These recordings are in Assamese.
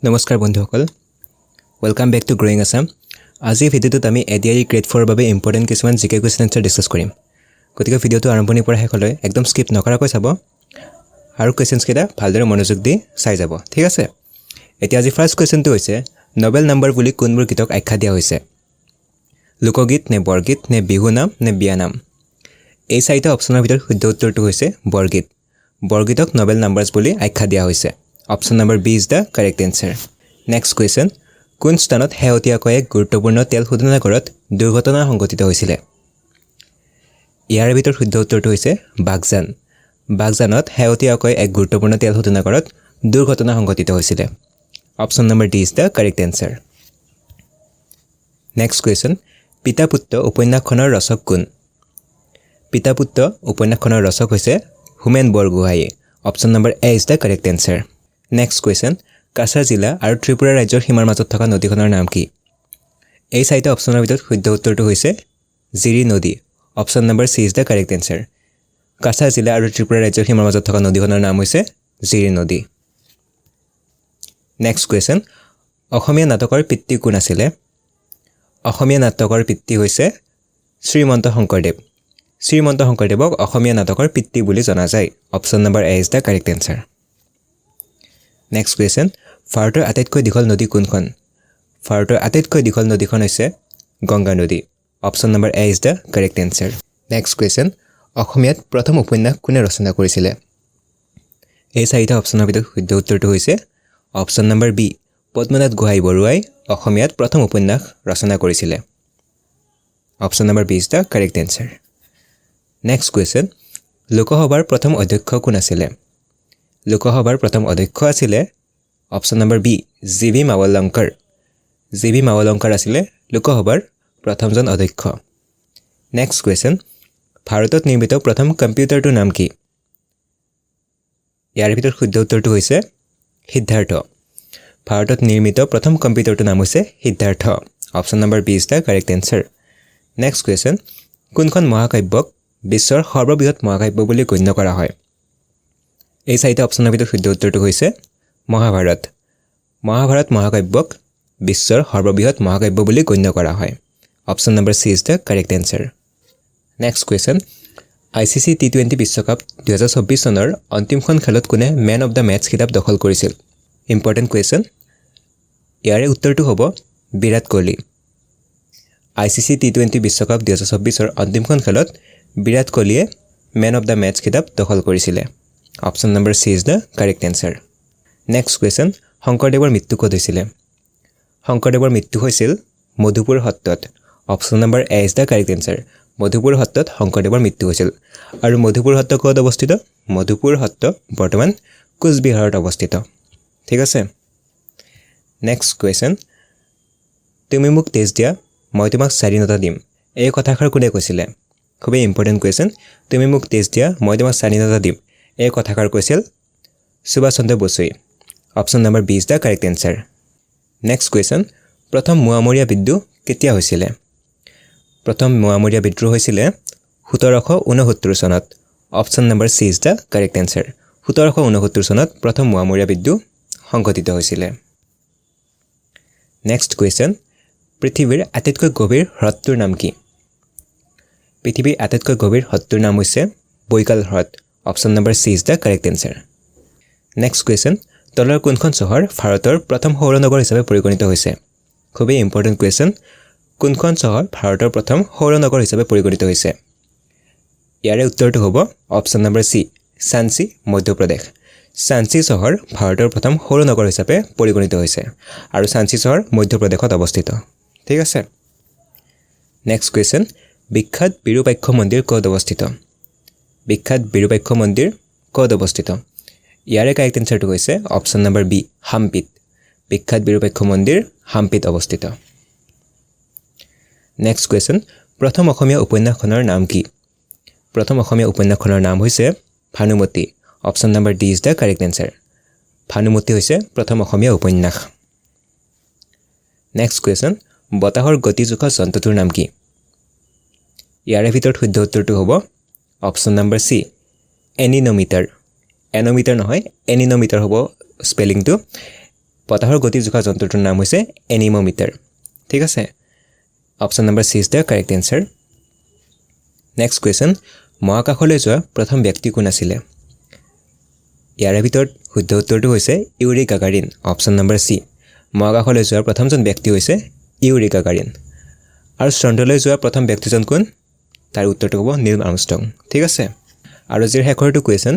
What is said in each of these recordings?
নমস্কাৰ বন্ধুসকল ওয়েলকাম বেক টু গ্ৰোইং আসাম আজি ভিডিওটোত আমি এডিআই গ্ৰেড 4 বাবে ইম্পৰ্টেন্ট কিছুমান জিকে কোৱেশ্চন আনসাৰ ডিসকাস কৰিম গতিকে ভিডিওটো আৰম্ভণিৰ পৰা শেষলৈ একদম স্কিপ নকৰাকৈ চাব আৰু কোৱেশ্চনছ কেইটা ভালদৰে মনোযোগ দি চাই যাব ঠিক আছে এতিয়া আজি ফাৰ্স্ট কোৱেশ্চনটো হৈছে নোবেল নাম্বাৰ বুলি কোনবোৰ গীতক আখ্যা দিয়া হৈছে লোকগীত নে বৰগীত নে বিহু নাম নে বিয়া নাম এই চাৰিটা অপচনৰ ভিতৰত শুদ্ধ উত্তৰটো হৈছে বৰগীত বৰগীতক নোবেল নাম্বাৰছ বুলি আখ্যা দিয়া হৈছে Option number B is the correct answer. Next question. কোন স্থানত হেয়তীয়াকৈ এক গুৰুত্বপূৰ্ণ তেল শোধনাগাৰত দুৰ্ঘটনা সংঘটিত হৈছিল? ইয়াৰ ভিতৰত শুদ্ধ উত্তৰটো হৈছে বাগজান। বাগজানত হেয়তীয়াকৈ এক গুৰুত্বপূৰ্ণ তেল শোধনাগাৰত দুৰ্ঘটনা সংঘটিত হৈছিল। Option number D is the correct answer. Next question. পিতা-পুত্ৰ উপন্যাসখনৰ ৰচক কোন? পিতা-পুত্ৰ উপন্যাসখনৰ ৰচক হৈছে Homen Borgohain. Option number A is the correct answer. Next question. Cachar জিলা আৰু ত্ৰিপুৰা ৰাজ্যৰ সীমাৰ মাজত থকা নদীখনৰ নাম কি? এই চাৰিটা অপচনৰ ভিতৰত শুদ্ধ উত্তৰটো হৈছে জিৰি নদী। Option number C is the correct answer. Cachar জিলা আৰু ত্ৰিপুৰা ৰাজ্যৰ সীমাৰ মাজত থকা নদীখনৰ নাম হৈছে জিৰি নদী। Next question. অসমীয়া নাটকৰ পিতৃ কোন আছিল? অসমীয়া নাটকৰ পিতৃ হৈছে শ্ৰীমন্ত শংকৰদেৱ। শ্ৰীমন্ত শংকৰদেৱক অসমীয়া নাটকৰ পিতৃ বুলি জনা যায়। Option number A is the correct answer. Next question. ভাৰতৰ আটাইতকৈ দীঘল নদী কোনখন? ভাৰতৰ আটাইতকৈ দীঘল নদীখন হৈছে গংগা নদী। Option number A is the correct answer. Next question. অসমীয়াত প্ৰথম উপন্যাস কোনে ৰচনা কৰিছিল? এই চাৰিটা অপচনৰ ভিতৰত শুদ্ধ উত্তৰটো হৈছে Option number B. Padmanath Gohain বৰুৱাই অসমীয়াত প্ৰথম উপন্যাস ৰচনা কৰিছিল। Option number B is the correct answer. Next question. লোকসভাৰ প্ৰথম অধ্যক্ষ কোন আছিল? লোকসভাৰ প্ৰথম অধ্যক্ষ আছিল Option number B. জি.ভি. মাৱলংকৰ। জি.ভি. মাৱলংকৰ আছিল লোকসভাৰ প্ৰথমজন অধ্যক্ষ। Next question. ভাৰতত নিৰ্মিত প্ৰথম কম্পিউটাৰটোৰ নাম কি? ইয়াৰ ভিতৰত শুদ্ধ উত্তৰটো হৈছে সিদ্ধাৰ্থ। ভাৰতত নিৰ্মিত প্ৰথম কম্পিউটাৰটোৰ নাম হৈছে Siddharth. Option number B is the correct answer. Next question. কোনখন মহাকাব্যক বিশ্বৰ সৰ্ববৃহৎ মহাকাব্য বুলি গণ্য কৰা হয়? এই চাৰিটা অপচনৰ ভিতৰত শুদ্ধ উত্তৰটো হৈছে মহাভাৰত। মহাভাৰত মহাকাব্যক বিশ্বৰ সৰ্ববৃহৎ মহাকাব্য বুলি গণ্য কৰা হয়। Option number C is the correct answer. Next question. ICC T20 বিশ্বকাপ 2024 চনৰ অন্তিমখন খেলত কোনে মেন অফ দ্য মেচ খিতাপ দখল কৰিছিল? Important question. ইয়াৰে উত্তৰটো হ'ব বিৰাট কোহলি। ICC T20 বিশ্বকাপ 2024 অন্তিমখন খেলত বিৰাট কোহলিয়ে মেন অফ দ্য মেচ খিতাপ দখল কৰিছিল। Option number C is the correct answer. Next question. শংকৰদেৱৰ মৃত্যু ক'ত হৈছিল? শংকৰদেৱৰ মৃত্যু হৈছিল মধুপুৰ সত্ৰত। Option number A is the correct answer. Madhupur সত্ৰত শংকৰদেৱৰ মৃত্যু হৈছিল। আৰু মধুপুৰ সত্ৰ ক'ত অৱস্থিত? মধুপুৰ সত্ৰ বৰ্তমান কোচবিহাৰত অৱস্থিত। ঠিক আছে? Next question. তুমি মোক তেজ দিয়া মই তোমাক স্বাধীনতা দিম এই কথাষাৰ কোনে কৈছিল? খুবেই ইম্পৰ্টেণ্ট কুৱেশ্যন। তুমি মোক তেজ দিয়া মই তোমাক স্বাধীনতা দিম এই কথাষাৰ কৈছিল সুভাষ চন্দ্ৰ বসুৱে। Option number B is the correct answer. Next question. প্ৰথম মোৱামৰীয়া বিদ্ৰোহ কেতিয়া হৈছিল? প্ৰথম মোৱামৰীয়া বিদ্ৰোহ হৈছিল 1769 চনত। Option number C is the correct answer. 1769 চনত প্ৰথম মোৱামৰীয়া বিদ্ৰোহ সংঘটিত হৈছিল। Next question. পৃথিৱীৰ আটাইতকৈ গভীৰ হ্ৰদটোৰ নাম কি? পৃথিৱীৰ আটাইতকৈ গভীৰ হ্ৰদটোৰ নাম হৈছে বৈকাল হ্ৰদ। Option number C is the correct answer. Next question. তলৰ কোনখন চহৰ ভাৰতৰ প্ৰথম সৌৰ নগৰ হিচাপে পৰিগণিত হৈছে? খুবেই ইম্পৰ্টেণ্ট কুৱেশ্যন। কোনখন চহৰ ভাৰতৰ প্ৰথম সৌৰ নগৰ হিচাপে পৰিগণিত হৈছে? ইয়াৰে উত্তৰটো হ'ব Option number C. Jhansi Madhya Pradesh. Jhansi চহৰ ভাৰতৰ প্ৰথম সৌৰ নগৰ হিচাপে পৰিগণিত হৈছে আৰু ঝান্সী চহৰ মধ্যপ্ৰদেশত অৱস্থিত। ঠিক আছে? Next question. বিখ্যাত বিৰুপাক্ষ মন্দিৰ ক'ত অৱস্থিত? বিখ্যাত বিৰুপাক্ষ মন্দিৰ ক'ত অৱস্থিত? ইয়াৰে কাৰেক্ট এনচাৰটো হৈছে Option number B. হাম্পিত। বিখ্যাত বিৰুপাক্ষ মন্দিৰ হাম্পিত অৱস্থিত। Next question. প্ৰথম অসমীয়া উপন্যাসখনৰ নাম কি? প্ৰথম অসমীয়া উপন্যাসখনৰ নাম হৈছে Bhanumati. Option number D is the correct answer. Bhanumati হৈছে প্ৰথম অসমীয়া উপন্যাস। Next question. বতাহৰ গতি জোখা যন্ত্ৰটোৰ নাম কি? ইয়াৰে ভিতৰত শুদ্ধ উত্তৰটো হ'ব Option number C. এনিনোমিটাৰ। এনোমিটাৰ নহয় এনিনোমিটাৰ হ'ব স্পেলিংটো বতাহৰ গতি জোখা যন্ত্ৰটোৰ নাম হৈছে এনিমোমিটাৰ ঠিক আছে option number C is the correct answer next question মহাকাশলৈ যোৱা প্ৰথম ব্যক্তি কোন আছিল ইয়াৰে ভিতৰত শুদ্ধ উত্তৰটো হৈছে ইউৰি গাগাৰিন অপচন নম্বৰ সি মহাকাশলৈ যোৱা প্ৰথমজন ব্যক্তি হৈছে ইউৰি গাগাৰিন আৰু চন্দ্ৰলৈ যোৱা প্ৰথম ব্যক্তিজন কোন তাৰ উত্তৰটো হ'ব নীল আৰ্মষ্ট্ৰং ঠিক আছে আৰু জিৰ শেষৰটো কোৱেশ্চন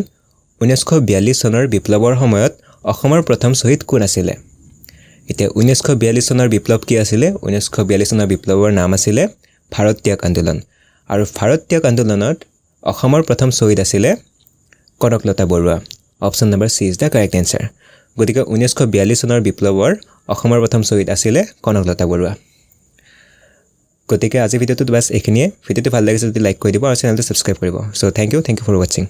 1942 চনৰ বিপ্লৱৰ সময়ত অসমৰ প্ৰথম শহীদ কোন আছিল এতিয়া 1942 চনৰ বিপ্লৱ কি আছিল 1942 চনৰ বিপ্লৱৰ নাম আছিল ভাৰত ত্যাগ আন্দোলন আৰু ভাৰত ত্যাগ আন্দোলনত অসমৰ প্ৰথম শহীদ আছিল Kanaklata Barua option number C is the correct answer গতিকে 1942 চনৰ বিপ্লৱৰ অসমৰ প্ৰথম শহীদ আছিল কনকলতা বৰুৱা গতিকে আজি ভিডিঅ'টো বাস এইখিনিয়ে ভিডিঅ'টো ভাল লাগিছে যদি লাইক কৰি দিব আৰু চেনেলটো সাবস্ক্ৰাইব কৰিব so thank you for watching